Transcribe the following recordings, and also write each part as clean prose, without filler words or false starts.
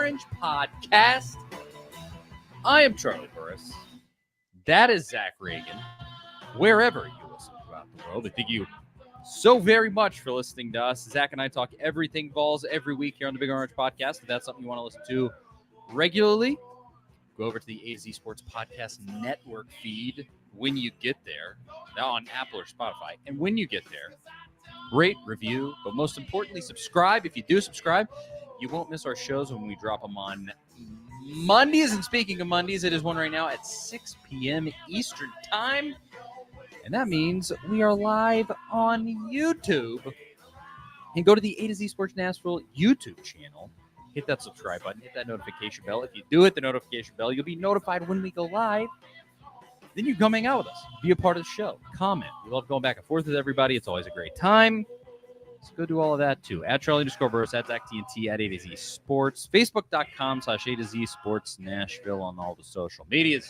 Orange Podcast. I am Charlie Burris. That is Zach Reagan. Wherever you listen throughout the world, I thank you so very much for listening to us. Zach and I talk everything Vols every week here on the Big Orange Podcast. If that's something you want to listen to regularly, go over to the A to Z Sports Podcast Network feed when you get there, now on Apple or Spotify. And when you get there, rate, review, but most importantly, subscribe. If you do subscribe, you won't miss our shows when we drop them on Mondays. And speaking of Mondays, it is one right now at 6 p.m. Eastern Time. And that means we are live on YouTube. And go to the A to Z Sports Nashville YouTube channel. Hit that subscribe button. Hit that notification bell. If you do hit the notification bell, you'll be notified when we go live. Then you come hang out with us. Be a part of the show. Comment. We love going back and forth with everybody. It's always a great time. So go do all of that too. At Charlie_Burris, at Zach TNT, at A to Z Sports. Facebook.com/A to Z Sports Nashville on all the social medias.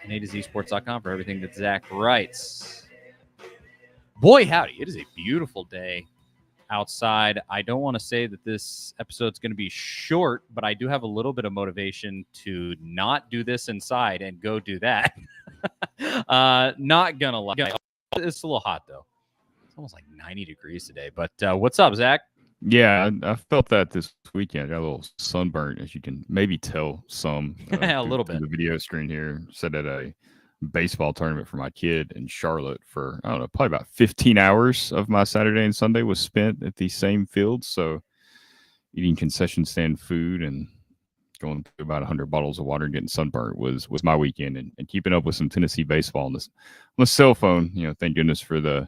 And A to Z Sports.com for everything that Zach writes. Boy, howdy. It is a beautiful day outside. I don't want to say that this episode's going to be short, but I do have a little bit of motivation to not do this inside and go do that. Not gonna lie. It's a little hot though. It's almost like 90 degrees today. But what's up, Zach? Yeah, I felt that this weekend. I got a little sunburnt, as you can maybe tell some. A little bit. The video screen here said at a baseball tournament for my kid in Charlotte for, I don't know, probably about 15 hours of my Saturday and Sunday was spent at the same fields. So eating concession stand food and going through about 100 bottles of water and getting sunburnt was my weekend, and keeping up with some Tennessee baseball on the cell phone. You know, thank goodness for the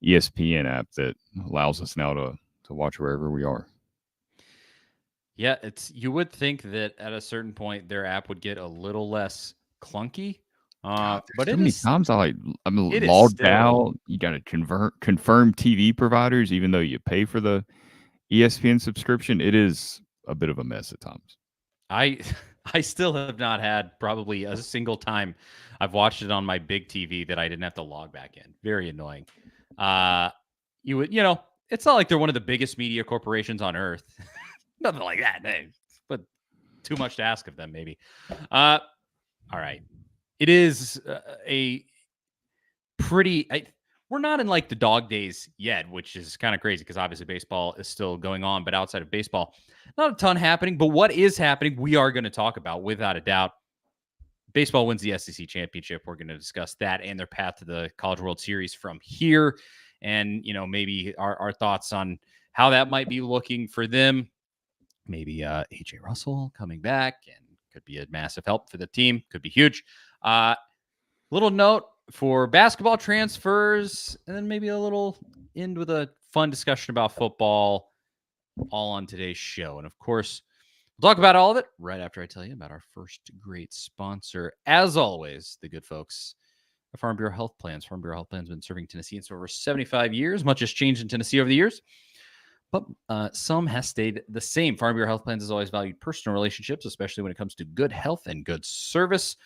ESPN app that allows us now to watch wherever we are. Yeah, you would think that at a certain point their app would get a little less clunky. God, but so it many is, times I'm it logged is out. You got to confirm TV providers, even though you pay for the ESPN subscription. It is a bit of a mess at times. I still have not had probably a single time I've watched it on my big TV that I didn't have to log back in. Very annoying. It's not like they're one of the biggest media corporations on earth. Nothing like that, but too much to ask of them, maybe. All right. It is a pretty... we're not in like the dog days yet, which is kind of crazy because obviously baseball is still going on. But outside of baseball, not a ton happening. But what is happening, we are going to talk about without a doubt. Baseball wins the SEC championship. We're going to discuss that and their path to the College World Series from here. And, maybe our thoughts on how that might be looking for them. Maybe A.J. Russell coming back and could be a massive help for the team. Could be huge. Little note for basketball transfers, and then maybe a little end with a fun discussion about football, all on today's show. And of course, we'll talk about all of it right after I tell you about our first great sponsor. As always, the good folks at Farm Bureau Health Plans. Farm Bureau Health Plans have been serving Tennesseans for over 75 years. Much has changed in Tennessee over the years, but some has stayed the same. Farm Bureau Health Plans has always valued personal relationships, especially when it comes to good health and good service.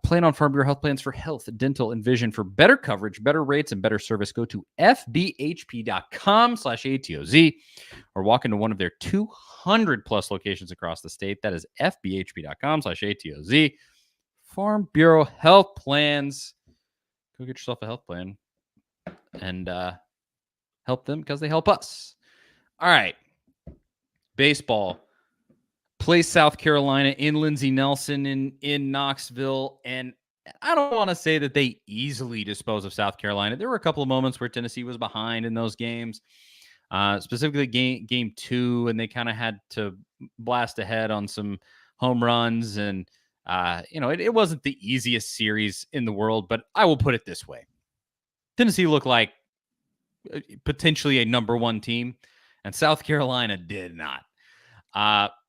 Plan on Farm Bureau Health Plans for health, dental, and vision. For better coverage, better rates, and better service, go to fbhp.com/ATOZ or walk into one of their 200-plus locations across the state. That is fbhp.com/ATOZ. Farm Bureau Health Plans. Go get yourself a health plan and help them because they help us. All right. Baseball. Plays South Carolina in Lindsey Nelson in Knoxville. And I don't want to say that they easily dispose of South Carolina. There were a couple of moments where Tennessee was behind in those games, specifically game 2, and they kind of had to blast ahead on some home runs. And, it wasn't the easiest series in the world, but I will put it this way. Tennessee looked like potentially a number 1 team, and South Carolina did not.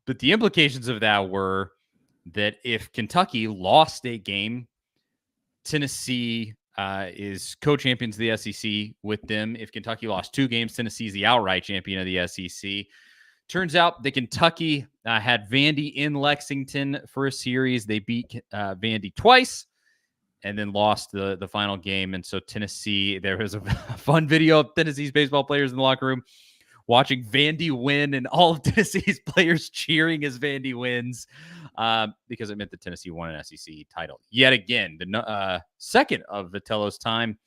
But the implications of that were that if Kentucky lost a game, Tennessee is co-champions of the SEC with them. If Kentucky lost 2 games, Tennessee is the outright champion of the SEC. Turns out that Kentucky had Vandy in Lexington for a series. They beat Vandy twice and then lost the final game. And so Tennessee, there was a fun video of Tennessee's baseball players in the locker room watching Vandy win and all of Tennessee's players cheering as Vandy wins because it meant that Tennessee won an SEC title yet again. The second of Vitello's time.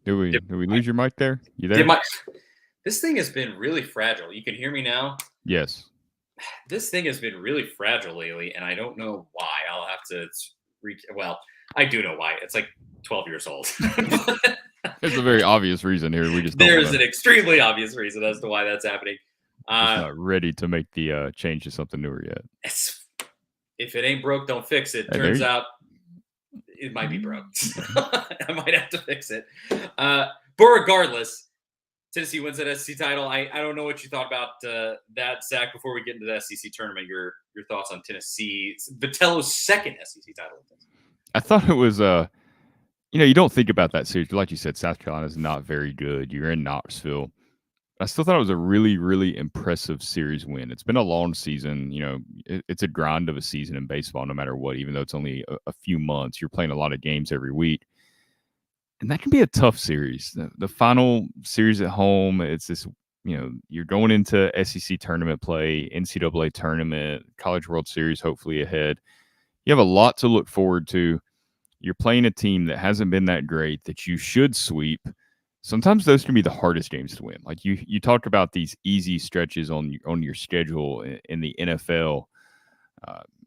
Did we lose your mic there? You there? This thing has been really fragile. You can hear me now? Yes. This thing has been really fragile lately, and I don't know why. I'll have to well, I do know why. It's like 12 years old. There's a very obvious reason here. We just don't There's an extremely obvious reason as to why that's happening. Just not ready to make the change to something newer yet. If it ain't broke, don't fix it. Turns out it might be broke. I might have to fix it. But regardless, Tennessee wins that SEC title. I don't know what you thought about that, Zach. Before we get into the SEC tournament, your thoughts on Tennessee, Vitello's second SEC title. I thought it was you don't think about that series, but like you said, South Carolina is not very good. You're in Knoxville. I still thought it was a really, really impressive series win. It's been a long season. It's a grind of a season in baseball, no matter what, even though it's only a few months. You're playing a lot of games every week. And that can be a tough series. The final series at home, it's this, you're going into SEC tournament play, NCAA tournament, College World Series, hopefully ahead. You have a lot to look forward to. You're playing a team that hasn't been that great, that you should sweep. Sometimes those can be the hardest games to win. Like you talked about these easy stretches on your schedule in the NFL,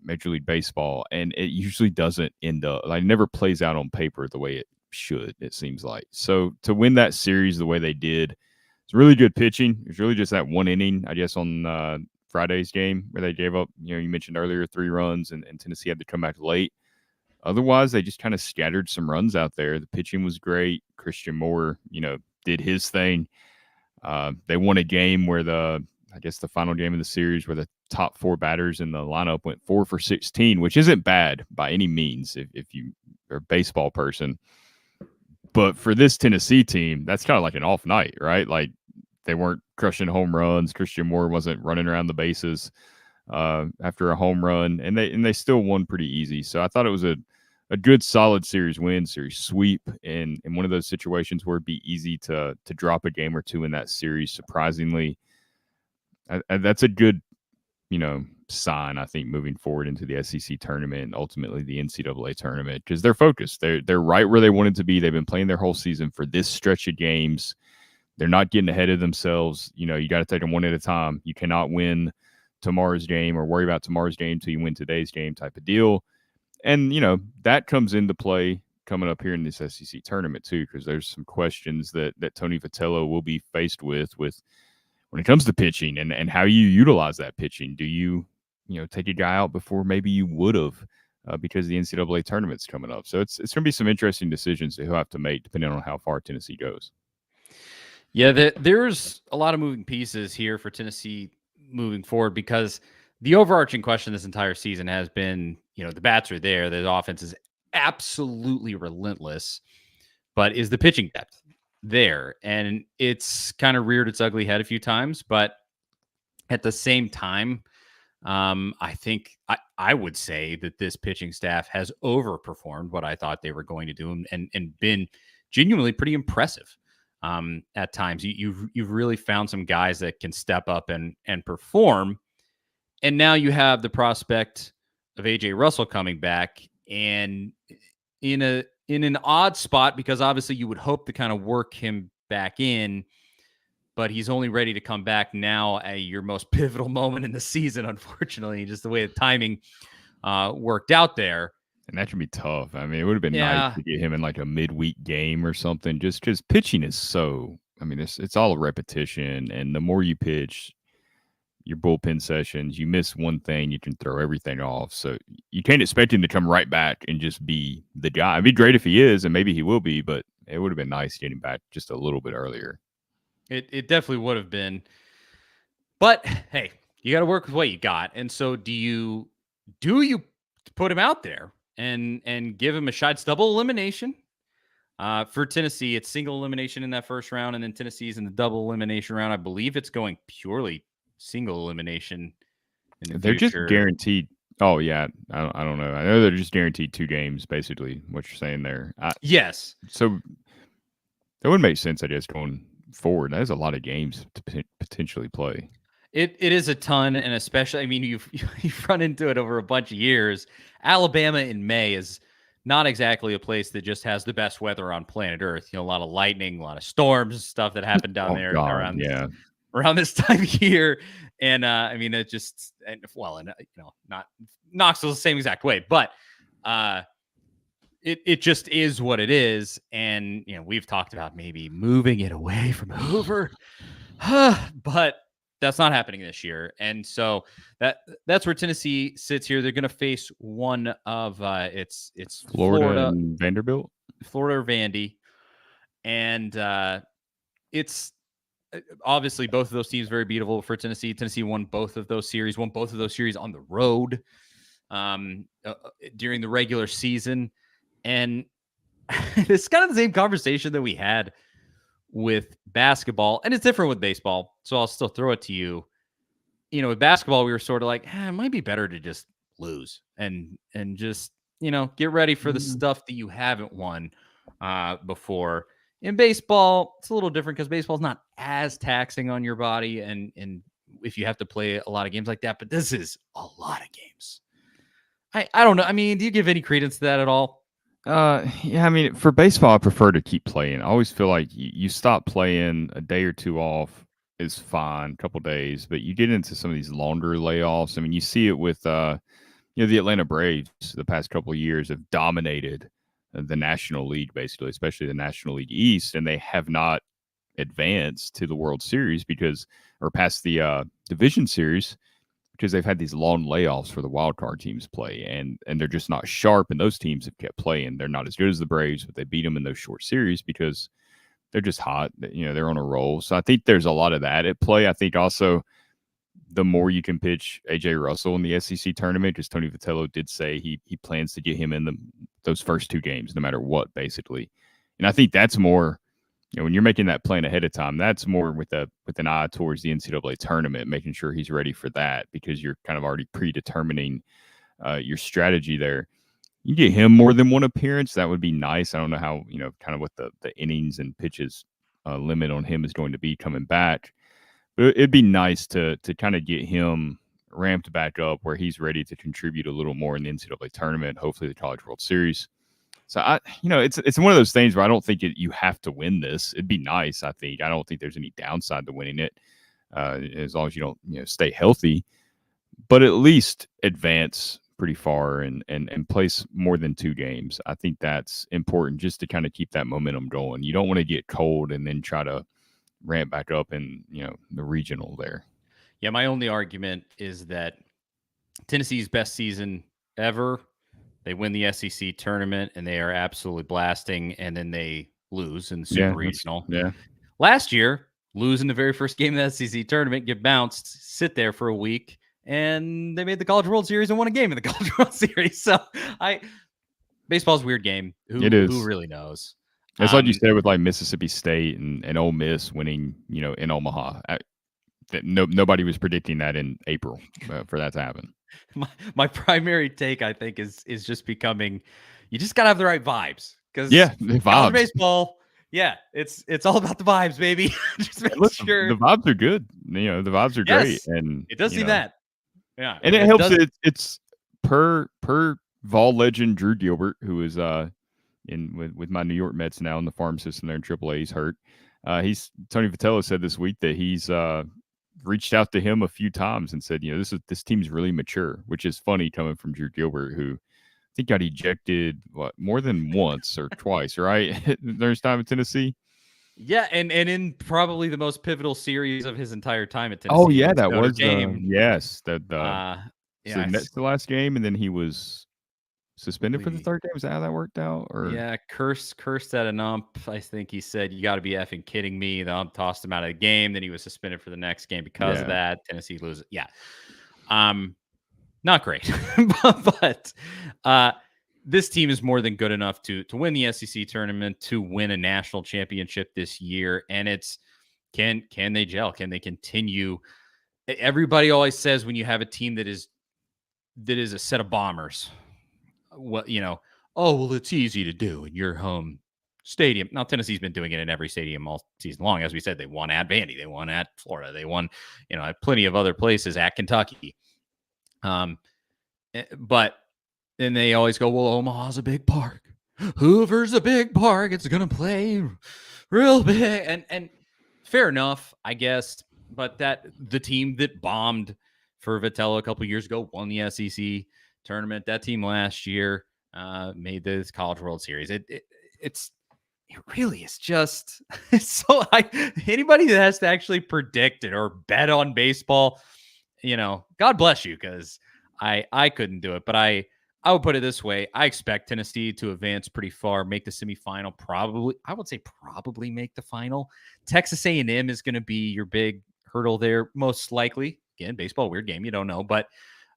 Major League Baseball, and it usually doesn't end up, like, never plays out on paper the way it should, it seems like. So to win that series the way they did, it's really good pitching. It's really just that one inning, I guess, on Friday's game where they gave up, you mentioned earlier, 3 runs and Tennessee had to come back late. Otherwise, they just kind of scattered some runs out there. The pitching was great. Christian Moore, did his thing. They won a game where the final game of the series where the top 4 batters in the lineup went 4 for 16, which isn't bad by any means if you are a baseball person. But for this Tennessee team, that's kind of like an off night, right? Like, they weren't crushing home runs. Christian Moore wasn't running around the bases after a home run, and they still won pretty easy. So I thought it was a good, solid series win, series sweep, in one of those situations where it'd be easy to drop a game or two in that series. Surprisingly, that's a good, sign, I think, moving forward into the SEC tournament and ultimately the NCAA tournament, because they're focused. They're right where they wanted to be. They've been playing their whole season for this stretch of games. They're not getting ahead of themselves. You got to take them one at a time. You cannot win tomorrow's game or worry about tomorrow's game till you win today's game type of deal. And, that comes into play coming up here in this SEC tournament too, because there's some questions that Tony Vitello will be faced with when it comes to pitching and how you utilize that pitching. Do you, take a guy out before maybe you would have because the NCAA tournament's coming up? So it's going to be some interesting decisions that he'll have to make depending on how far Tennessee goes. Yeah, there's a lot of moving pieces here for Tennessee moving forward, because the overarching question this entire season has been, the bats are there, the offense is absolutely relentless, but is the pitching depth there? And it's kind of reared its ugly head a few times, but at the same time, I think I would say that this pitching staff has overperformed what I thought they were going to do and been genuinely pretty impressive. At times, you've really found some guys that can step up and perform. And now you have the prospect of AJ Russell coming back, and in an odd spot, because obviously you would hope to kind of work him back in, but he's only ready to come back now at your most pivotal moment in the season, unfortunately, just the way the timing worked out there. And that can be tough. I mean, it would have been nice to get him in like a midweek game or something, just because pitching is so, it's all a repetition. And the more you pitch, your bullpen sessions, you miss one thing, you can throw everything off. So you can't expect him to come right back and just be the guy. It'd be great if he is, and maybe he will be, but it would have been nice getting back just a little bit earlier. It definitely would have been. But hey, you got to work with what you got. And so do you put him out there and give him a shot? It's double elimination. For Tennessee, it's single elimination in that first round, and then Tennessee's in the double elimination round. I believe it's going purely single elimination in the They're future. Just guaranteed Oh yeah, I don't know. I know they're just guaranteed 2 games, basically. What you're saying there. Yes. So that would make sense, I guess, going forward. There's a lot of games to potentially play. It is a ton, and especially, I mean, you've run into it over a bunch of years. Alabama in May is not exactly a place that just has the best weather on planet Earth. You know, a lot of lightning, a lot of storms, stuff that happened down Oh there God, yeah. around this time of year. And I mean, it just not Knoxville's the same exact way, but it just is what it is. And we've talked about maybe moving it away from Hoover, but that's not happening this year. And so that's where Tennessee sits here. They're going to face one of it's Florida and Vanderbilt, Florida or Vandy, and it's obviously both of those teams very beatable for Tennessee. Tennessee won both of those series on the road during the regular season. And it's kind of the same conversation that we had with basketball, and it's different with baseball. So I'll still throw it to you. With basketball, we were sort of like, it might be better to just lose and just, get ready for the stuff that you haven't won before. In baseball, it's a little different because baseball is not as taxing on your body, and if you have to play a lot of games like that, but this is a lot of games. I don't know. I mean, do you give any credence to that at all? Yeah, I mean, for baseball, I prefer to keep playing. I always feel like you stop playing a day or two off is fine, a couple days, but you get into some of these longer layoffs. I mean, you see it with the Atlanta Braves the past couple of years have dominated the National League, basically, especially the National League East, and they have not advanced to the World Series or past the Division Series because they've had these long layoffs for the wild card teams play, and they're just not sharp. And those teams have kept playing. They're not as good as the Braves, but they beat them in those short series because they're just hot. They're on a roll. So I think there's a lot of that at play. I think also the more you can pitch AJ Russell in the SEC tournament, because Tony Vitello did say he plans to get him in those first 2 games, no matter what, basically. And I think that's more. When you're making that plan ahead of time, that's more with an eye towards the NCAA tournament, making sure he's ready for that because you're kind of already predetermining your strategy there. You get him more than one appearance, that would be nice. I don't know how kind of what the innings and pitches limit on him is going to be coming back, but it'd be nice to kind of get him ramped back up where he's ready to contribute a little more in the NCAA tournament, hopefully the College World Series. So it's one of those things where I don't think you have to win this. It'd be nice. I think. I don't think there's any downside to winning it, as long as you don't stay healthy. But at least advance pretty far and place more than 2 games. I think that's important just to kind of keep that momentum going. You don't want to get cold and then try to ramp back up in the regional there. Yeah, my only argument is that Tennessee's best season ever. They win the SEC tournament and they are absolutely blasting, and then they lose in the Super Regional. Yeah. Last year, lose in the very first game of the SEC tournament, get bounced, sit there for a week, and they made the College World Series and won a game in the College World Series. So baseball's a weird game. It is. Who really knows? It's like you said with like Mississippi State and Ole Miss winning, in Omaha. Nobody was predicting that in April for that to happen. My primary take, I think, is just becoming, you just gotta have the right vibes because vibes. Baseball, it's all about the vibes, baby. Just make sure the vibes are good. The vibes are great, and it does seem that. Yeah, and it helps. It's per Vol legend Drew Gilbert, who is with my New York Mets now in the farm system there in AAA. He's hurt. Tony Vitello said this week that he's reached out to him a few times and said, this team's really mature, which is funny coming from Drew Gilbert, who I think got ejected more than once or twice, right? During his time in Tennessee. Yeah, and in probably the most pivotal series of his entire time at Tennessee. Oh yeah, that was game. Yes, the last game, and then he was suspended for the 3rd game. Is that how that worked out? Or cursed at an ump. I think he said, "You got to be effing kidding me." The ump tossed him out of the game. Then he was suspended for the next game because of that. Tennessee loses. Yeah, not great, but this team is more than good enough to win the SEC tournament, to win a national championship this year. And it's can they gel? Can they continue? Everybody always says when you have a team that is that is a set of bombers. Well, oh, well, it's easy to do in your home stadium. Now, Tennessee's been doing it in every stadium all season long. As we said, they won at Vandy, they won at Florida, they won, at plenty of other places, at Kentucky. But then they always go, well, Omaha's a big park. Hoover's a big park. It's going to play real big. And fair enough, I guess. But that the team that bombed for Vitello a couple years ago won the SEC tournament. That team last year made this College World Series. It really is just so. Anybody that has to actually predict it or bet on baseball, God bless you, because I couldn't do it. But I would put it this way: I expect Tennessee to advance pretty far, make the semifinal. Probably, I would say probably make the final. Texas A&M is going to be your big hurdle there, most likely. Again, baseball, weird game, you don't know, but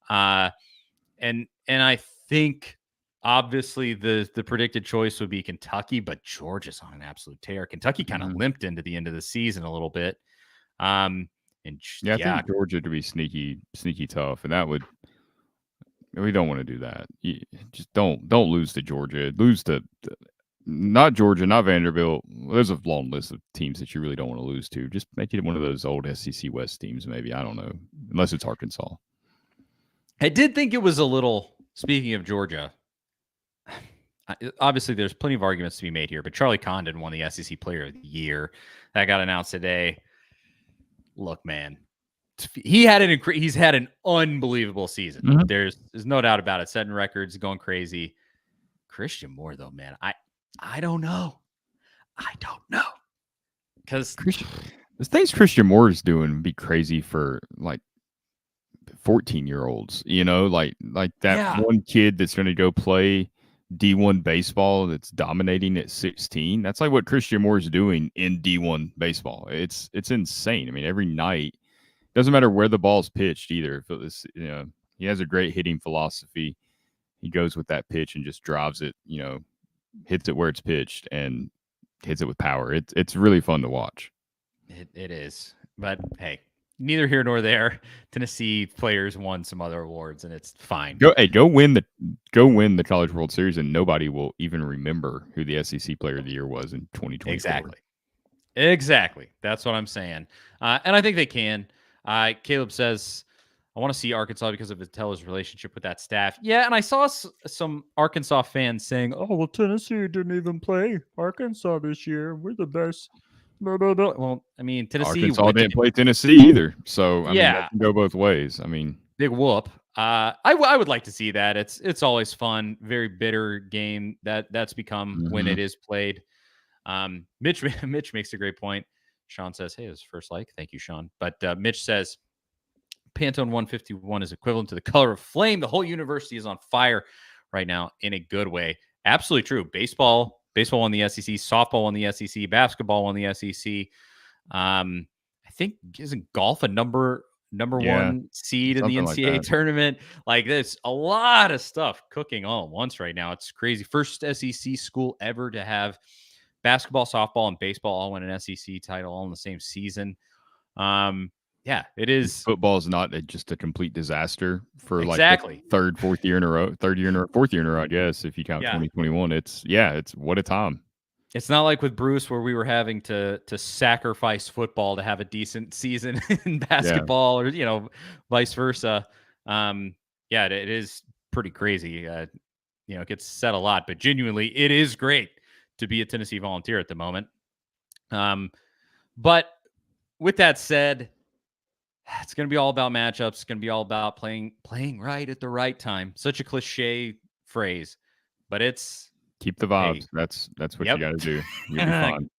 and I think obviously the predicted choice would be Kentucky, but Georgia's on an absolute tear. Kentucky kind of limped into the end of the season a little bit. And I think Georgia to be sneaky tough, and we don't want to do that. You just don't lose to Georgia. Lose to not Georgia, not Vanderbilt. There's a long list of teams that you really don't want to lose to. Just make it one of those old SEC West teams, maybe. I don't know, unless it's Arkansas. I did think it was a little. Speaking of Georgia, obviously there's plenty of arguments to be made here, but Charlie Condon won the SEC Player of the Year. That got announced today. Look, man, he's had an unbelievable season. Mm-hmm. There's no doubt about it. Setting records, going crazy. Christian Moore, though, man, I don't know. Because the things Christian Moore is doing would be crazy for like 14-year-olds, like that one kid that's going to go play D1 baseball that's dominating at 16. That's like what Christian Moore is doing in D1 baseball. It's insane. I mean, every night, doesn't matter where the ball's pitched either. If it was, he has a great hitting philosophy. He goes with that pitch and just drives it, hits it where it's pitched and hits it with power. It's really fun to watch. It is. But hey, neither here nor there. Tennessee players won some other awards, and it's fine. Go win the College World Series, and nobody will even remember who the SEC Player of the Year was in 2024. Exactly. That's what I'm saying. And I think they can. Caleb says, I want to see Arkansas because of Vitello's relationship with that staff. Yeah, and I saw some Arkansas fans saying, oh, well, Tennessee didn't even play Arkansas this year. We're the best. No. Well, I mean, Tennessee Arkansas didn't play Tennessee either. So, I mean, that can go both ways. I mean, big whoop. I would like to see that. It's always fun. Very bitter game that's become when it is played. Mitch makes a great point. Sean says, hey, it was first like. Thank you, Sean. But Mitch says, Pantone 151 is equivalent to the color of flame. The whole university is on fire right now in a good way. Absolutely true. Baseball won the SEC. Softball won the SEC. Basketball won the SEC. I think isn't golf a number one seed in the NCAA tournament? Like there's a lot of stuff cooking all at once right now. It's crazy. First SEC school ever to have basketball, softball, and baseball all win an SEC title all in the same season. Yeah, it is. Football is not just a complete disaster for exactly. Like the fourth year in a row, I guess, if you count 2021. It's what a time. It's not like with Bruce where we were having to sacrifice football to have a decent season in basketball or, vice versa. It is pretty crazy. It gets said a lot, but genuinely it is great to be a Tennessee Volunteer at the moment. But with that said, it's going to be all about matchups. It's going to be all about playing right at the right time. Such a cliche phrase, but it's keep the vibes. Hey, that's what you got to do. You'll be fine.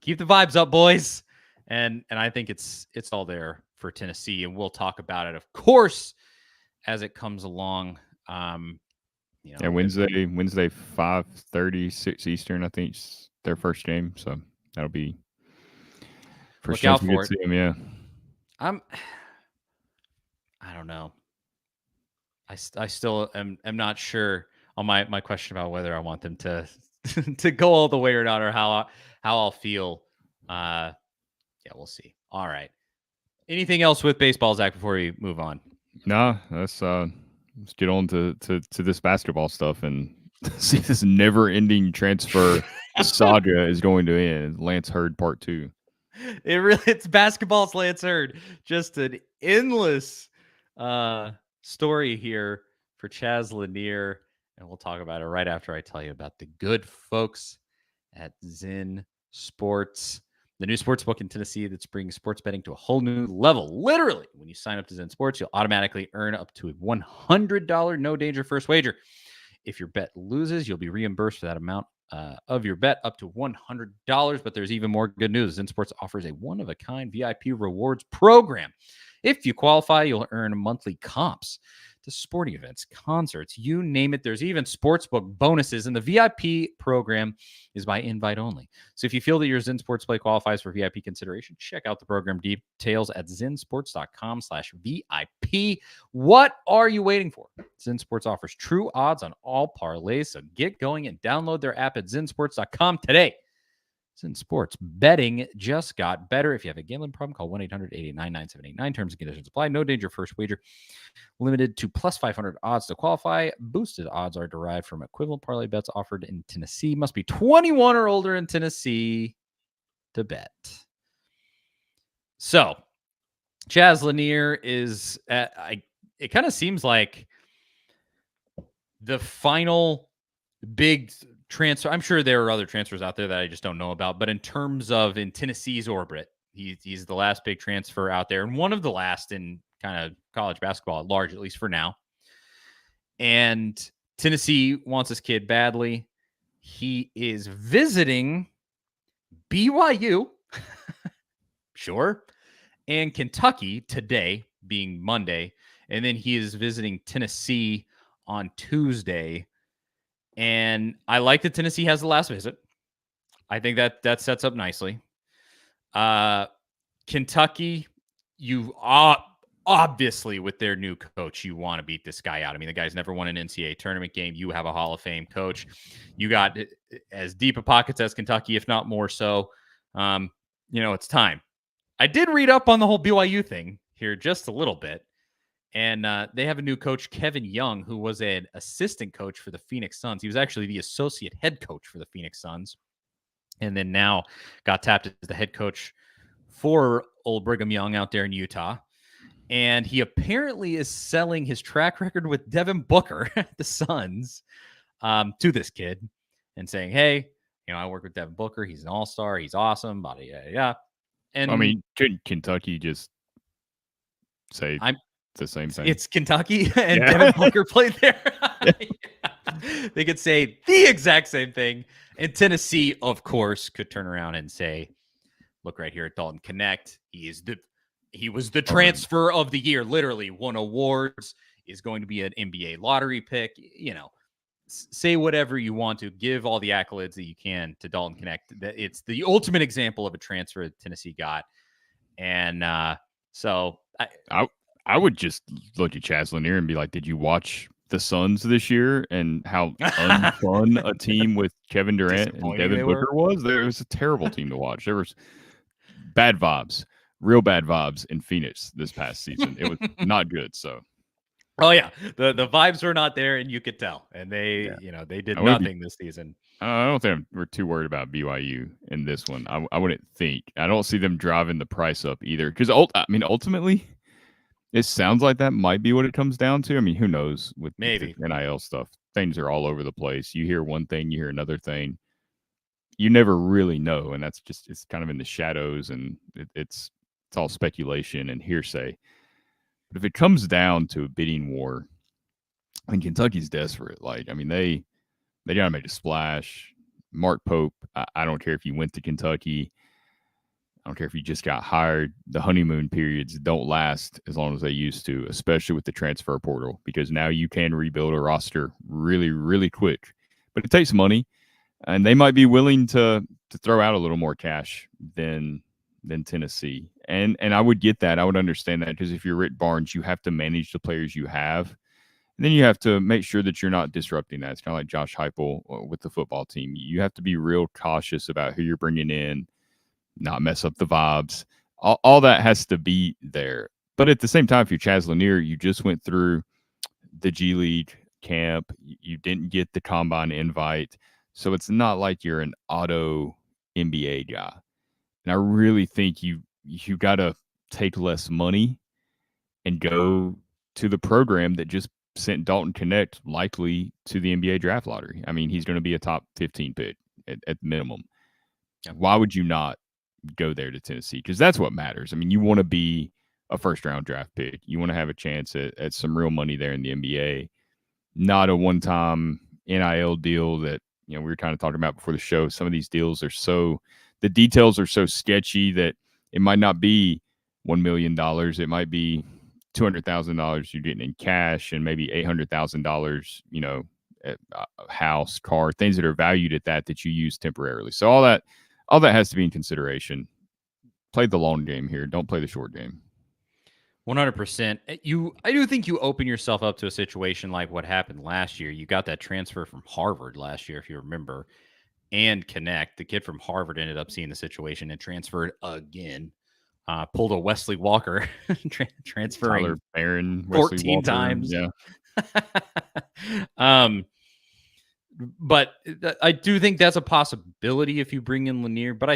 Keep the vibes up, boys. And I think it's all there for Tennessee, and we'll talk about it, of course, as it comes along. Wednesday 5:30 6 Eastern. I think it's their first game, so that'll be look out for it. Them, yeah. I don't know. I still am not sure on my question about whether I want them to to go all the way or not, or how I'll feel. We'll see. All right. Anything else with baseball, Zach, before we move on? No, that's let's get on to this basketball stuff and see this never-ending transfer saga is going to end. Lance Hurd Part 2. It's basketball's Lance Hurd. Just an endless story here for Chaz Lanier, and we'll talk about it right after I tell you about the good folks at Zen Sports, the new sports book in Tennessee that's bringing sports betting to a whole new level. Literally, when you sign up to Zen Sports, you'll automatically earn up to a $100 no danger first wager. If your bet loses, you'll be reimbursed for that amount of your bet up to $100. But there's even more good news. Zen Sports offers a one-of-a-kind VIP rewards program. If you qualify, you'll earn monthly comps to sporting events, concerts, you name it. There's even sportsbook bonuses, and the VIP program is by invite only. So if you feel that your Zen Sports play qualifies for VIP consideration, check out the program details at zensports.com/VIP. What are you waiting for? Zen Sports offers true odds on all parlays, so get going and download their app at zensports.com today. Zen Sports betting just got better. If you have a gambling problem, call 1-800-889-9789. Terms and conditions apply. No danger first wager. Limited to plus 500 odds to qualify. Boosted odds are derived from equivalent parlay bets offered in Tennessee. Must be 21 or older in Tennessee to bet. So, Chaz Lanier is, it kind of seems like the final big transfer. I'm sure there are other transfers out there that I just don't know about, but in terms of in Tennessee's orbit, he's the last big transfer out there and one of the last in kind of college basketball at large, at least for now. And Tennessee wants this kid badly. He is visiting BYU, sure, and Kentucky today, being Monday, and then he is visiting Tennessee on Tuesday. And I like that Tennessee has the last visit. I think that sets up nicely. Kentucky, you obviously with their new coach, you want to beat this guy out. I mean, the guy's never won an NCAA tournament game. You have a Hall of Fame coach. You got as deep a pockets as Kentucky, if not more so. It's time. I did read up on the whole BYU thing here just a little bit. And they have a new coach, Kevin Young, who was an assistant coach for the Phoenix Suns. He was actually the associate head coach for the Phoenix Suns. And then now got tapped as the head coach for old Brigham Young out there in Utah. And he apparently is selling his track record with Devin Booker, the Suns, to this kid and saying, hey, I work with Devin Booker. He's an all-star. He's awesome. Blah, blah, blah. And I mean, couldn't Kentucky just say the same thing? It's Kentucky and Devin Booker played there. They could say the exact same thing. And Tennessee, of course, could turn around and say, look right here at Dalton Connect. He was the transfer of the year, literally won awards, is going to be an NBA lottery pick. Say whatever you want to, give all the accolades that you can to Dalton Connect. It's the ultimate example of a transfer that Tennessee got. And so I would just look at Chaz Lanier and be like, did you watch the Suns this year and how unfun a team with Kevin Durant and Devin Booker was? It was a terrible team to watch. There was bad vibes, real bad vibes in Phoenix this past season. It was not good. So, oh yeah, the vibes were not there, and you could tell. And they did nothing this season. I don't think we're too worried about BYU in this one. I wouldn't think. I don't see them driving the price up either. Because ultimately, it sounds like that might be what it comes down to. I mean, who knows with maybe the NIL stuff? Things are all over the place. You hear one thing, you hear another thing. You never really know, and it's kind of in the shadows, and it's all speculation and hearsay. But if it comes down to a bidding war, I mean, Kentucky's desperate. They got to make a splash. Mark Pope, I don't care if you went to Kentucky. I don't care if you just got hired. The honeymoon periods don't last as long as they used to, especially with the transfer portal, because now you can rebuild a roster really, really quick. But it takes money, and they might be willing to throw out a little more cash than Tennessee. And I would get that. I would understand that, because if you're Rick Barnes, you have to manage the players you have. And then you have to make sure that you're not disrupting that. It's kind of like Josh Heupel with the football team. You have to be real cautious about who you're bringing in, not mess up the vibes. All that has to be there. But at the same time, if you're Chaz Lanier, you just went through the G League camp. You didn't get the combine invite. So it's not like you're an auto NBA guy. And I really think you got to take less money and go to the program that just sent Dalton Connect likely to the NBA draft lottery. I mean, he's going to be a top 15 pick at minimum. Yeah. Why would you not go there to Tennessee? Because that's what matters. I mean, you want to be a first round draft pick. You want to have a chance at some real money there in the NBA, not a one time NIL deal that, we were kind of talking about before the show. Some of these deals are the details are so sketchy that it might not be $1 million. It might be $200,000 you're getting in cash and maybe $800,000, at a house, car, things that are valued at that you use temporarily. So all that has to be in consideration. Play the long game here. Don't play the short game. 100%. I do think you open yourself up to a situation like what happened last year. You got that transfer from Harvard last year, if you remember, and Connect. The kid from Harvard ended up seeing the situation and transferred again. Pulled a Wesley Walker, transferring Tyler Barron, 14 Walker, times. Yeah. But I do think that's a possibility if you bring in Lanier. But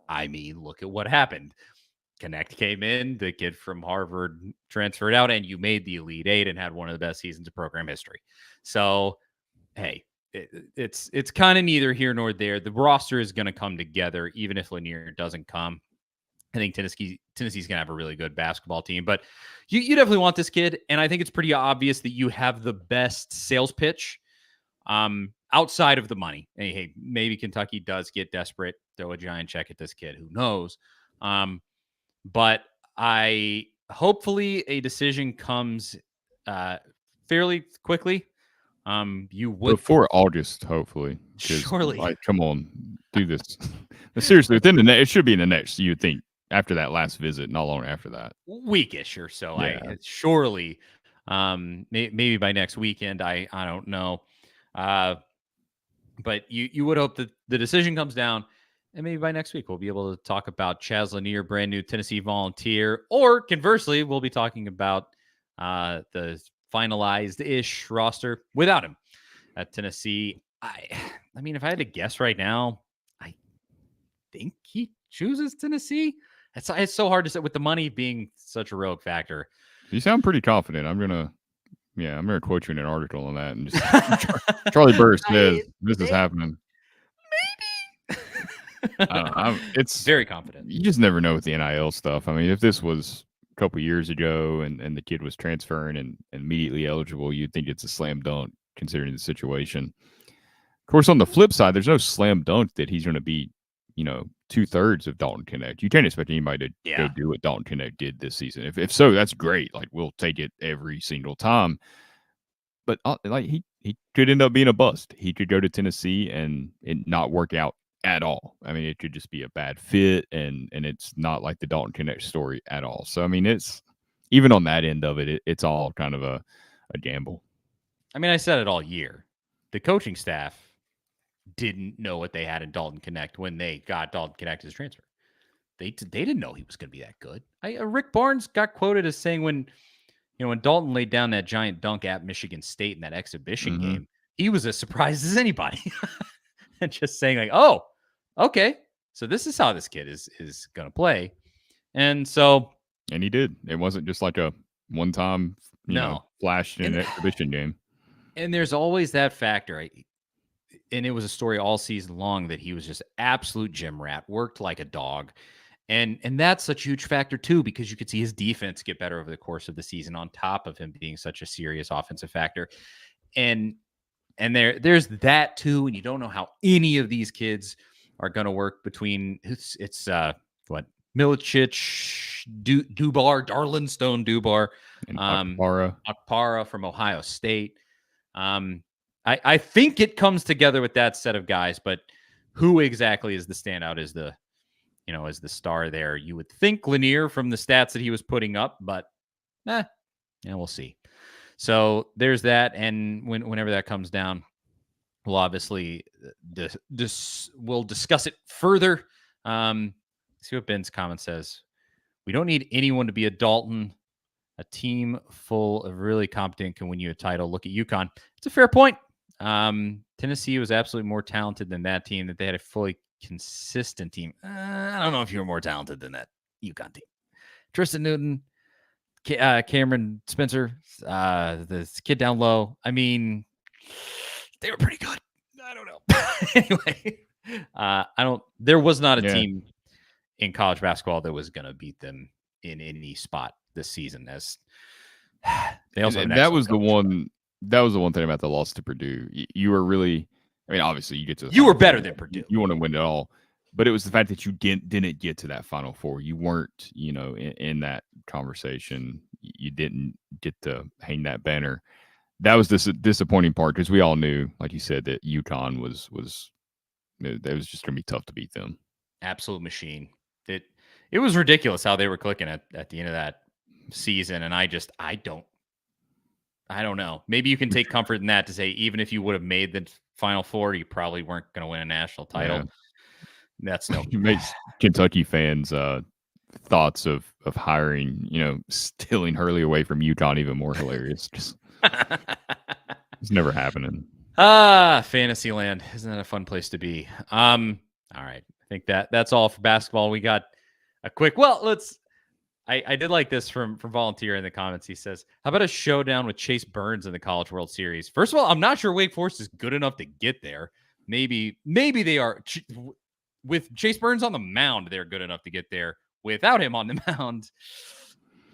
I mean, look at what happened. Connect came in, the kid from Harvard transferred out, and you made the Elite Eight and had one of the best seasons of program history. So, hey, it's kind of neither here nor there. The roster is going to come together, even if Lanier doesn't come. I think Tennessee's going to have a really good basketball team, but you definitely want this kid. And I think it's pretty obvious that you have the best sales pitch outside of the money. Hey, maybe Kentucky does get desperate, throw a giant check at this kid. Who knows? But hopefully a decision comes fairly quickly. You would before August, hopefully. Surely, like, come on, do this. Seriously, it should be in the next. You would think after that last visit, not long after that, weekish or so. Yeah. Surely, maybe by next weekend. I don't know. But you would hope that the decision comes down. And maybe by next week, we'll be able to talk about Chaz Lanier, brand new Tennessee Volunteer. Or conversely, we'll be talking about the finalized-ish roster without him at Tennessee. I mean, if I had to guess right now, I think he chooses Tennessee. It's so hard to say with the money being such a rogue factor. You sound pretty confident. I'm gonna quote you in an article on that. And just Charlie Burris says this is happening. It's very confident. You just never know with the NIL stuff. I mean, if this was a couple years ago and the kid was transferring and immediately eligible, you'd think it's a slam dunk considering the situation. Of course, on the flip side, there's no slam dunk that he's going to be, 2/3 of Dalton Connect. You can't expect anybody to go do what Dalton Connect did this season. If so, that's great. Like, we'll take it every single time. But he could end up being a bust. He could go to Tennessee and it not work out at all. I mean, it could just be a bad fit, and it's not like the Dalton Connect story at all. So, I mean, it's even on that end of it, it's all kind of a gamble. I mean, I said it all year. The coaching staff didn't know what they had in Dalton Connect when they got Dalton Connect as transfer. They didn't know he was going to be that good. Rick Barnes got quoted as saying when Dalton laid down that giant dunk at Michigan State in that exhibition game, he was as surprised as anybody. And just saying like, oh, okay, so this is how this kid is going to play. And he did. It wasn't just like a one-time, flash in an exhibition game. And there's always that factor. And it was a story all season long that he was just absolute gym rat, worked like a dog. And that's such a huge factor too, because you could see his defense get better over the course of the season on top of him being such a serious offensive factor. And there's that too. And you don't know how any of these kids are going to work between Milicic, Dubar, Darlinstone Dubar, and Akpara from Ohio State. I think it comes together with that set of guys, but who exactly is the standout is the star there? You would think Lanier from the stats that he was putting up, but we'll see. So there's that. And whenever that comes down, we'll obviously we'll discuss it further. See what Ben's comment says. We don't need anyone to be a Dalton. a team full of really competent can win you a title. Look at UConn. It's a fair point. Tennessee was absolutely more talented than that team. That they had a fully consistent team. I don't know if you were more talented than that UConn team. Tristan Newton, Cameron Spencer, this kid down low. I mean, they were pretty good. I don't know. Anyway, there was not a team in college basketball that was going to beat them in any spot this season. As they also have an that was coach. That was the one thing about the loss to Purdue. You were really, I mean, obviously you get to the you were Final better Four. than Purdue. You want to win it all, but it was the fact that you didn't get to that Final Four. You weren't, in that conversation. You didn't get to hang that banner. That was the disappointing part because we all knew, like you said, that UConn was just going to be tough to beat them. Absolute machine. It was ridiculous how they were clicking at the end of that season, and I don't know. Maybe you can take comfort in that to say even if you would have made the Final Four, you probably weren't going to win a national title. Yeah. That's no. It makes Kentucky fans' thoughts of hiring, stealing Hurley away from UConn even more hilarious. Just it's never happening. Fantasyland. Isn't that a fun place to be? All right. I think that's all for basketball. We got a quick. Well, I did like this from Volunteer in the comments. He says, how about a showdown with Chase Burns in the College World Series? First of all, I'm not sure Wake Forest is good enough to get there. Maybe they are. With Chase Burns on the mound, they're good enough to get there. Without him on the mound,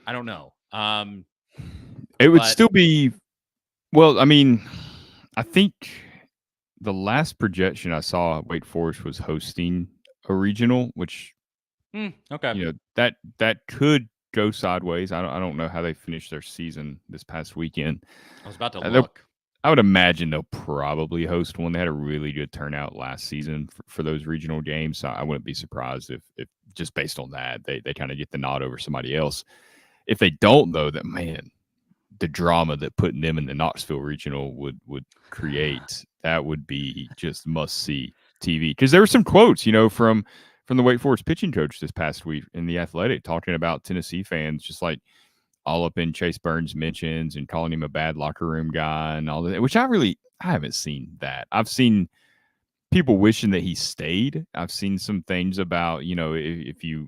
I don't know. It would still be, well, I mean, I think the last projection I saw, Wake Forest was hosting a regional, which okay, that could go sideways. I don't know how they finished their season this past weekend. I was about to look. I would imagine they'll probably host one. They had a really good turnout last season for those regional games. So I wouldn't be surprised if just based on that, they kind of get the nod over somebody else. If they don't, though, that man, the drama that putting them in the Knoxville regional would create, that would be just must see TV. Because there were some quotes, from the Wake Forest pitching coach this past week in The Athletic talking about Tennessee fans just like all up in Chase Burns mentions and calling him a bad locker room guy and all that, which I haven't seen that. I've seen people wishing that he stayed. I've seen some things about, if you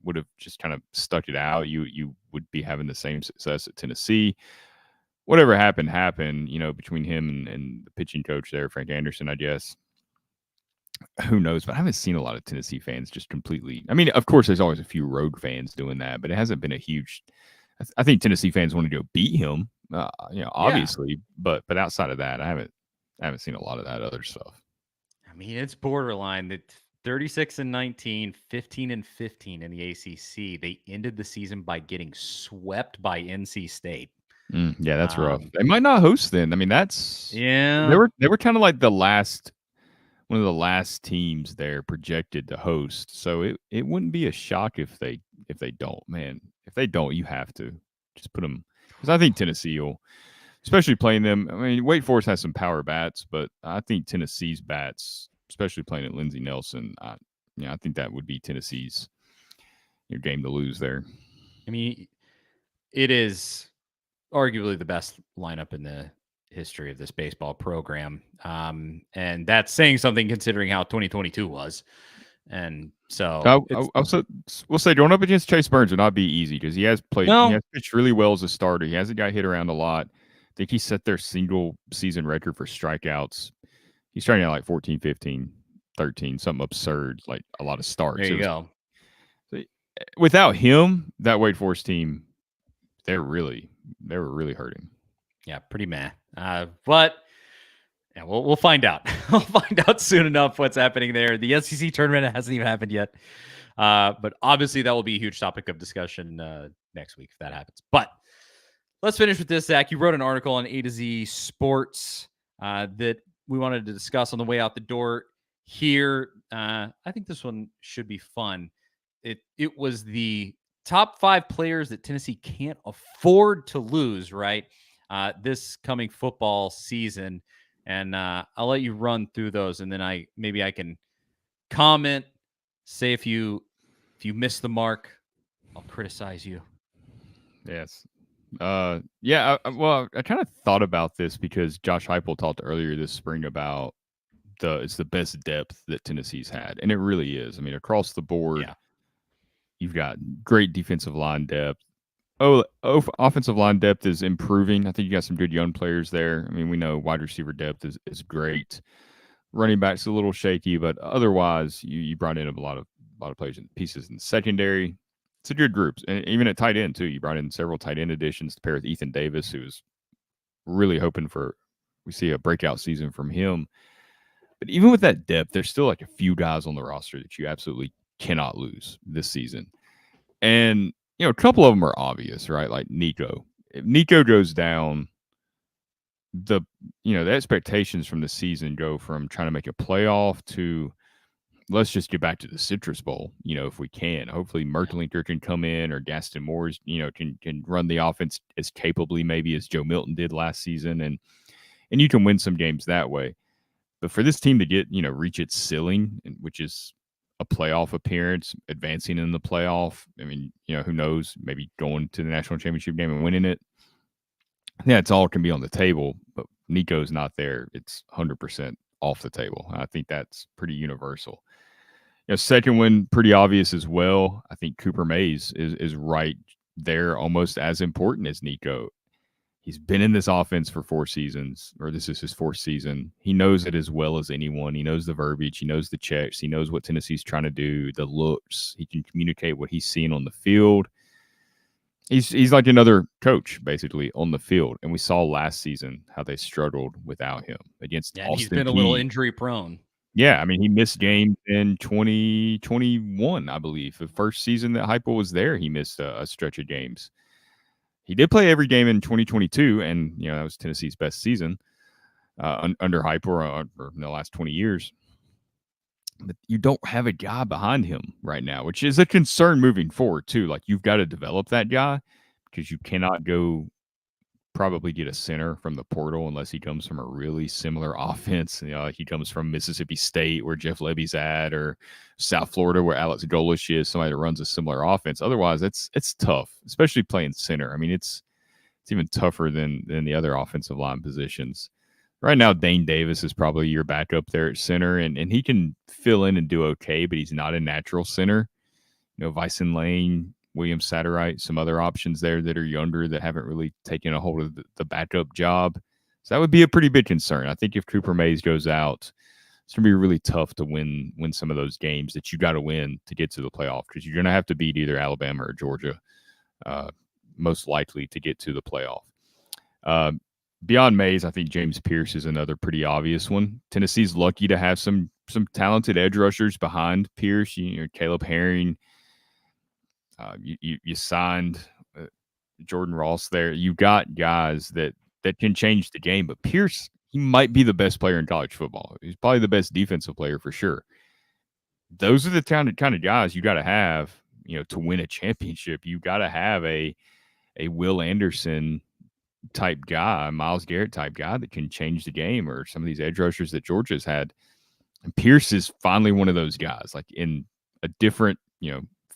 would have just kind of stuck it out, you would be having the same success at Tennessee. Whatever happened, between him and the pitching coach there, Frank Anderson, I guess. Who knows? But I haven't seen a lot of Tennessee fans just completely. I mean, of course, there's always a few rogue fans doing that, but it hasn't been a huge. I think Tennessee fans want to go beat him, obviously. Yeah. But outside of that, I haven't seen a lot of that other stuff. I mean, it's borderline. That 36-19, 15-15 in the ACC. They ended the season by getting swept by NC State. Yeah, that's rough. They might not host then. I mean, they were kind of like one of the last teams there projected to host. So it wouldn't be a shock if they don't, man. If they don't, you have to just put them, because I think Tennessee will, especially playing them. I mean, Wake Forest has some power bats, but I think Tennessee's bats, especially playing at Lindsey Nelson, I think that would be Tennessee's game to lose there. I mean, it is arguably the best lineup in the history of this baseball program. And that's saying something considering how 2022 was. And so we'll say going up against Chase Burns would not be easy because he has played, he has pitched really well as a starter. He hasn't got hit around a lot. I think he set their single season record for strikeouts. He's striking out like 14, 15, 13, something absurd, like a lot of starts. There you go. Without him, that Wake Forest team, they were really hurting. Yeah, pretty meh. But yeah, we'll find out. We'll find out soon enough what's happening there. The SEC tournament hasn't even happened yet. But obviously that will be a huge topic of discussion next week if that happens. But let's finish with this, Zach. You wrote an article on A to Z Sports that we wanted to discuss on the way out the door here. I think this one should be fun. It was the top 5 players that Tennessee can't afford to lose, right? This coming football season. And I'll let you run through those, and then I can comment, say if you miss the mark, I'll criticize you. Yes. Well, I kind of thought about this because Josh Heupel talked earlier this spring about it's the best depth that Tennessee's had, and it really is. I mean, across the board, Yeah. you've got great defensive line depth. Offensive line depth is improving. I think you got some good young players there. I mean, we know wide receiver depth is great. Running back's a little shaky, but otherwise, you brought in a lot of players and pieces in the secondary. It's a good group, and even at tight end too. You brought in several tight end additions to pair with Ethan Davis, who's really hoping we see a breakout season from him. But even with that depth, there's still like a few guys on the roster that you absolutely cannot lose this season. And, a couple of them are obvious, right? Like Nico. If Nico goes down, the expectations from the season go from trying to make a playoff to let's just get back to the Citrus Bowl, if we can. Hopefully Mertlinker can come in or Gaston Moores, can run the offense as capably maybe as Joe Milton did last season. And you can win some games that way. But for this team to get, reach its ceiling, which is a playoff appearance, advancing in the playoff, I mean, who knows, maybe going to the national championship game and winning it. Yeah, it's all can be on the table, but Nico's not there. It's 100% off the table. I think that's pretty universal. Second one, pretty obvious as well. I think Cooper Mays is right there, almost as important as Nico. He's been in this offense for 4 seasons, or this is his 4th season. He knows it as well as anyone. He knows the verbiage. He knows the checks. He knows what Tennessee's trying to do, the looks. He can communicate what he's seeing on the field. He's like another coach, basically, on the field. And we saw last season how they struggled without him against Austin he's been a Peay. little injury prone. Yeah, I mean, he missed games in 2021, I believe. The first season that Heupel was there, he missed a stretch of games. He did play every game in 2022, and that was Tennessee's best season under Heupel or in the last 20 years. But you don't have a guy behind him right now, which is a concern moving forward too. Like you've got to develop that guy because you cannot go probably get a center from the portal unless he comes from a really similar offense. Like he comes from Mississippi State where Jeff Lebby's at, or South Florida where Alex Golish is, somebody that runs a similar offense. Otherwise, it's tough, especially playing center. I mean, it's even tougher than the other offensive line positions. Right now, Dane Davis is probably your backup there at center, and he can fill in and do okay, but he's not a natural center. Vyson Lane, William Satterite, some other options there that are younger that haven't really taken a hold of the backup job. So that would be a pretty big concern. I think if Cooper Mays goes out, it's going to be really tough to win some of those games that you got to win to get to the playoff because you're going to have to beat either Alabama or Georgia, most likely to get to the playoff. Beyond Mays, I think James Pierce is another pretty obvious one. Tennessee's lucky to have some talented edge rushers behind Pierce. Caleb Herring. You signed Jordan Ross there. You got guys that can change the game. But Pierce, he might be the best player in college football. He's probably the best defensive player for sure. Those are the kind of guys you got to have, to win a championship. You got to have a Will Anderson type guy, Myles Garrett type guy that can change the game, or some of these edge rushers that Georgia's had. And Pierce is finally one of those guys. Like in a different,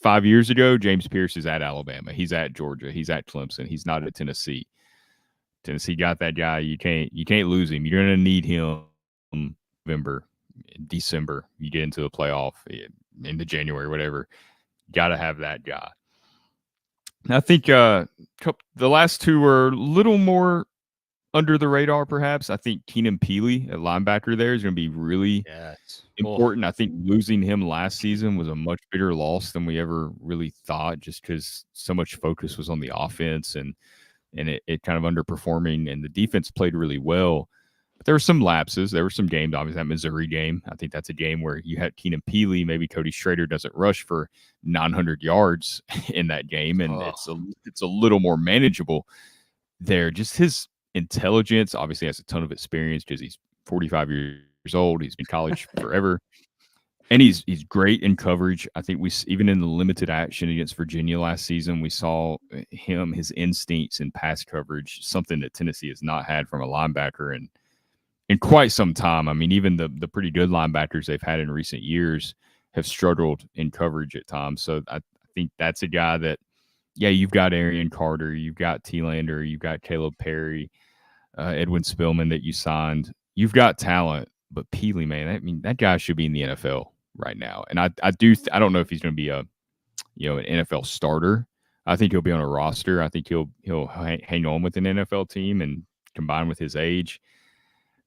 5 years ago, James Pierce is at Alabama. He's at Georgia. He's at Clemson. He's not at Tennessee. Tennessee got that guy. You can't lose him. You're going to need him November, December. You get into the playoff into January, whatever. Got to have that guy. I think the last two are a little more under the radar, perhaps. I think Keenan Peely, a linebacker there, is going to be really important. I think losing him last season was a much bigger loss than we ever really thought, just because so much focus was on the offense and it kind of underperforming, and the defense played really well. But there were some lapses. There were some games, obviously that Missouri game. I think that's a game where you had Keenan Peely. Maybe Cody Schrader doesn't rush for 900 yards in that game, and it's a little more manageable there. Just his intelligence, obviously has a ton of experience because he's 45 years old. He's been in college forever, and he's great in coverage. I think even in the limited action against Virginia last season, we saw his instincts in pass coverage, something that Tennessee has not had from a linebacker in quite some time. I mean, even the pretty good linebackers they've had in recent years have struggled in coverage at times. So I think that's a guy that yeah, you've got Arian Carter, you've got T-Lander, you've got Caleb Perry, Edwin Spillman that you signed. You've got talent, but Peely, man, I mean, that guy should be in the NFL right now. And I I don't know if he's going to be an NFL starter. I think he'll be on a roster. I think he'll hang on with an NFL team, and combined with his age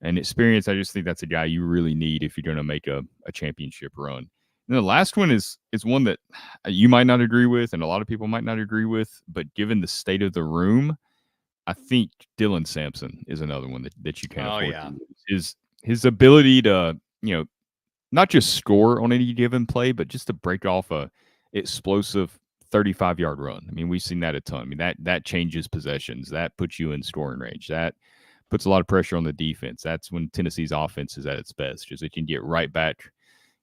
and experience, I just think that's a guy you really need if you're going to make a championship run. And the last one is one that you might not agree with, and a lot of people might not agree with, but given the state of the room, I think Dylan Sampson is another one that you can't afford to lose. His ability to, not just score on any given play, but just to break off a explosive 35-yard run. I mean, we've seen that a ton. I mean, that changes possessions. That puts you in scoring range. That puts a lot of pressure on the defense. That's when Tennessee's offense is at its best, just it can get right back,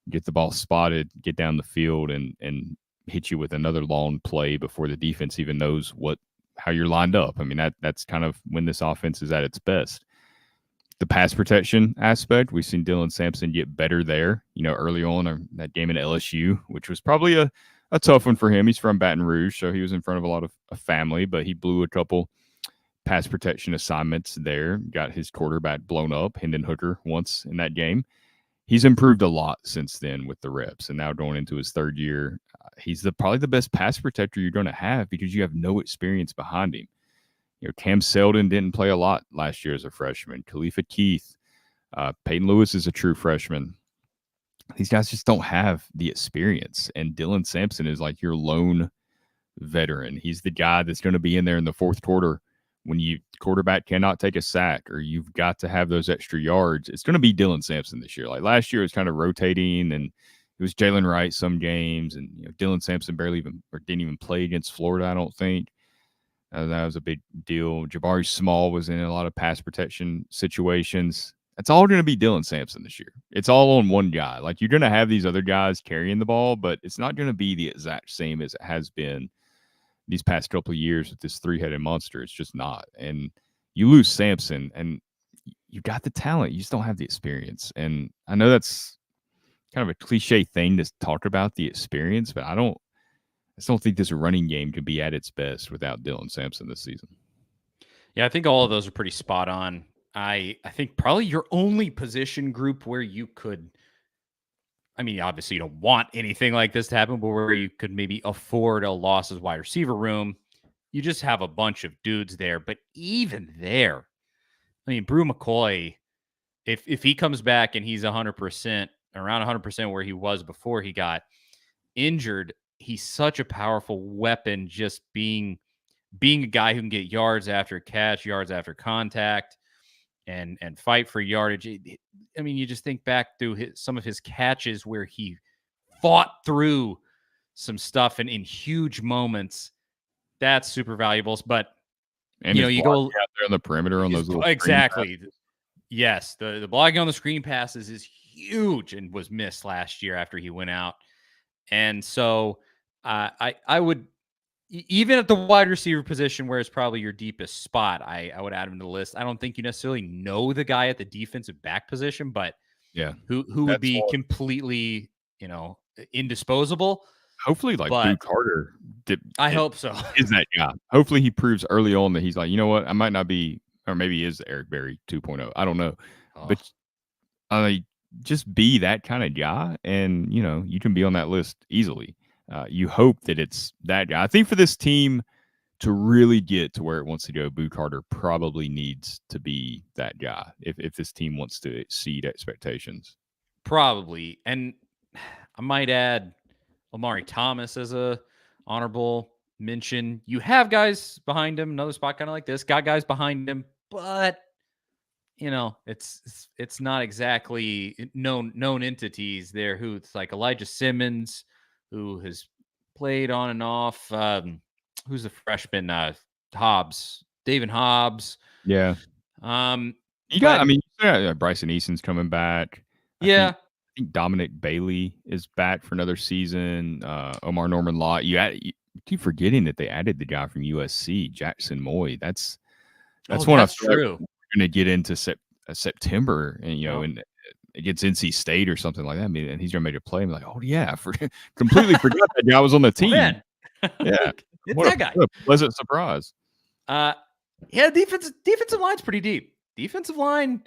get the ball spotted, get down the field, and hit you with another long play before the defense even knows how you're lined up. I mean, that's kind of when this offense is at its best. The pass protection aspect, we've seen Dylan Sampson get better there, early on in that game at LSU, which was probably a tough one for him. He's from Baton Rouge, so he was in front of a lot of family, but he blew a couple pass protection assignments there, got his quarterback blown up, Hendon Hooker, once in that game. He's improved a lot since then with the reps, and now going into his third year, he's probably the best pass protector you're going to have because you have no experience behind him. Cam Seldon didn't play a lot last year as a freshman. Khalifa Keith, Peyton Lewis is a true freshman. These guys just don't have the experience, and Dylan Sampson is like your lone veteran. He's the guy that's going to be in there in the fourth quarter when quarterback cannot take a sack or you've got to have those extra yards. It's going to be Dylan Sampson this year. Like last year, it was kind of rotating, and it was Jalen Wright some games, and Dylan Sampson didn't even play against Florida, I don't think. That was a big deal. Jabari Small was in a lot of pass protection situations. That's all going to be Dylan Sampson this year. It's all on one guy. Like, you're going to have these other guys carrying the ball, but it's not going to be the exact same as it has been these past couple of years with this three-headed monster. It's just not. And you lose Sampson, and you got the talent. You just don't have the experience. And I know that's kind of a cliche thing to talk about, the experience, but I just don't think this running game can be at its best without Dylan Sampson this season. Yeah, I think all of those are pretty spot on. I think probably your only position group where you could, I mean, obviously you don't want anything like this to happen, but where you could maybe afford a loss as wide receiver room, you just have a bunch of dudes there. But even there, I mean, Brew McCoy, if he comes back and he's 100%, around 100% where he was before he got injured, he's such a powerful weapon, just being a guy who can get yards after catch, yards after contact, and fight for yardage. I mean, you just think back through some of his catches where he fought through some stuff and in huge moments. That's super valuable. But and you go out there on the perimeter on those little exactly. Yes, the blocking on the screen passes is huge and was missed last year after he went out. And so I would, even at the wide receiver position where it's probably your deepest spot, I would add him to the list. I don't think you necessarily know the guy at the defensive back position, but yeah, who would be completely, indisposable. Hopefully, like Drew Carter. I hope so. Is that guy? Hopefully, he proves early on that he's like, you know what, I might not be, or maybe he is Eric Berry 2.0. I don't know, but just be that kind of guy, and you can be on that list easily. You hope that it's that guy. I think for this team to really get to where it wants to go, Boo Carter probably needs to be that guy if this team wants to exceed expectations. Probably. And I might add Omari Thomas as a honorable mention. You have guys behind him, another spot kind of like this, got guys behind him, but it's not exactly known entities there who it's like Elijah Simmons, who has played on and off. Who's the freshman? David Hobbs. Yeah. Bryson Easton's coming back. I think Dominic Bailey is back for another season. Omar Norman Law. You keep forgetting that they added the guy from USC, Jackson Moy. That's true. We're going to get into September, and and against NC State or something like that. I mean, and he's going to make a play. I'm like, oh yeah, completely forgot that guy was on the team. Yeah, It's that guy. What a pleasant surprise. Yeah, defensive line's pretty deep. Defensive line,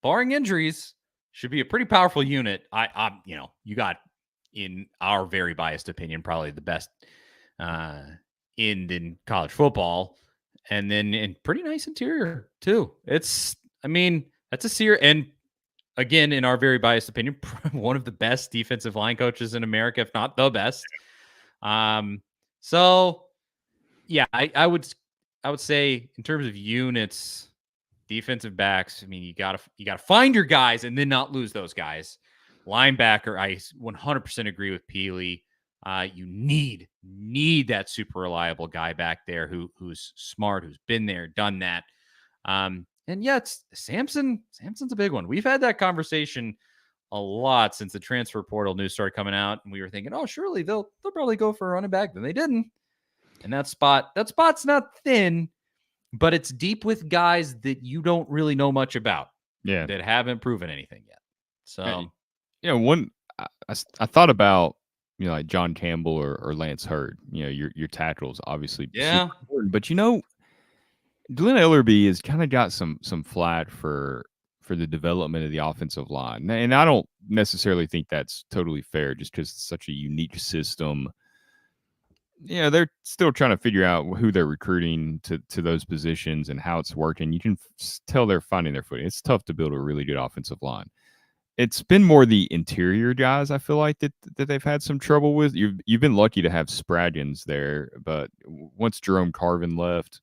barring injuries, should be a pretty powerful unit. You got, in our very biased opinion, probably the best end in college football, and then in pretty nice interior too. That's a serious, and again, in our very biased opinion, one of the best defensive line coaches in America, if not the best. So yeah, I would say in terms of units, defensive backs, I mean, you gotta find your guys and then not lose those guys. Linebacker, I 100% agree with Peely. You need that super reliable guy back there who's smart, who's been there, done that. And yeah, it's Samson's a big one. We've had that conversation a lot since the transfer portal news started coming out, and we were thinking, oh, surely they'll probably go for a running back. Then they didn't. And that spot's not thin, but it's deep with guys that you don't really know much about. Yeah. That haven't proven anything yet. So, I thought about, like John Campbell or Lance Hurd, your tackles, obviously. yeah. Super important. But, Glenn Ellerbe has kind of got some flack for the development of the offensive line. And I don't necessarily think that's totally fair just because it's such a unique system. Yeah, they're still trying to figure out who they're recruiting to those positions and how it's working. You can tell they're finding their footing. It's tough to build a really good offensive line. It's been more the interior guys, I feel like, that they've had some trouble with. You've been lucky to have Spraggins there, but once Jerome Carvin left,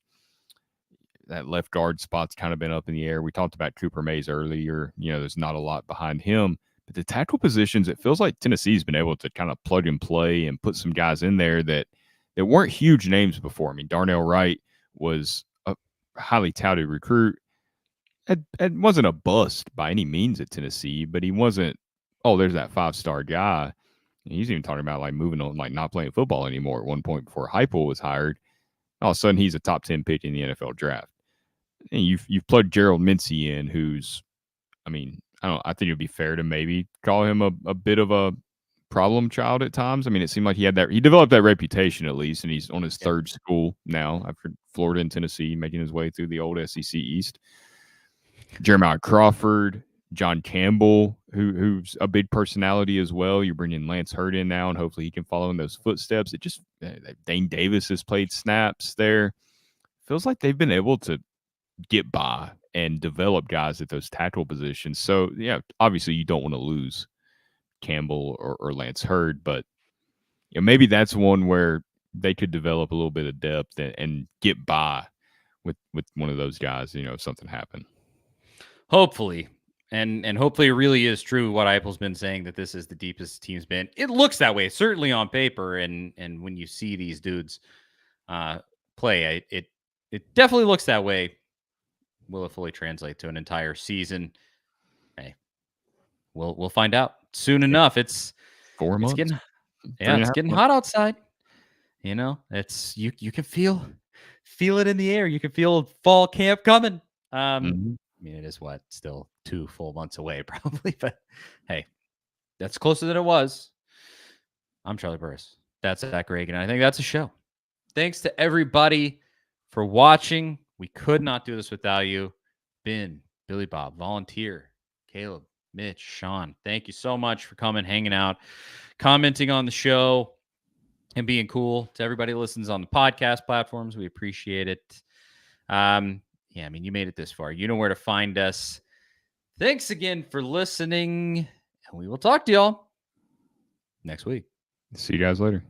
that left guard spot's kind of been up in the air. We talked about Cooper Mays earlier. There's not a lot behind him. But the tackle positions, it feels like Tennessee's been able to kind of plug and play and put some guys in there that weren't huge names before. I mean, Darnell Wright was a highly touted recruit. It wasn't a bust by any means at Tennessee, but he wasn't, there's that 5-star guy. He's even talking about like moving on, like not playing football anymore at one point before Heupel was hired. All of a sudden, he's a top 10 pick in the NFL draft. And you've plugged Gerald Mincey in, who's, I think it'd be fair to maybe call him a bit of a problem child at times. I mean, it seemed like he developed that reputation at least, and he's on his third school now after Florida and Tennessee, making his way through the old SEC East. Jeremiah Crawford, John Campbell, who's a big personality as well. You're bringing Lance Hurd in now, and hopefully he can follow in those footsteps. Dane Davis has played snaps there. Feels like they've been able to get by and develop guys at those tackle positions. So, yeah, obviously you don't want to lose Campbell or Lance Hurd, but maybe that's one where they could develop a little bit of depth and get by with one of those guys, if something happened. Hopefully. And hopefully it really is true what Heupel's been saying, that this is the deepest the team's been. It looks that way, certainly on paper, and when you see these dudes play, it definitely looks that way. Will it fully translate to an entire season? Hey, we'll find out soon enough. It's 4 months. It's getting hot outside. It's you can feel it in the air. You can feel fall camp coming. I mean, it is still 2 full months away, probably. But hey, that's closer than it was. I'm Charlie Burris. That's Zach Reagan. I think that's a show. Thanks to everybody for watching. We could not do this without you. Ben, Billy Bob, Volunteer, Caleb, Mitch, Sean. Thank you so much for coming, hanging out, commenting on the show, and being cool. To everybody who listens on the podcast platforms, we appreciate it. Yeah, I mean, you made it this far. You know where to find us. Thanks again for listening, and we will talk to y'all next week. See you guys later.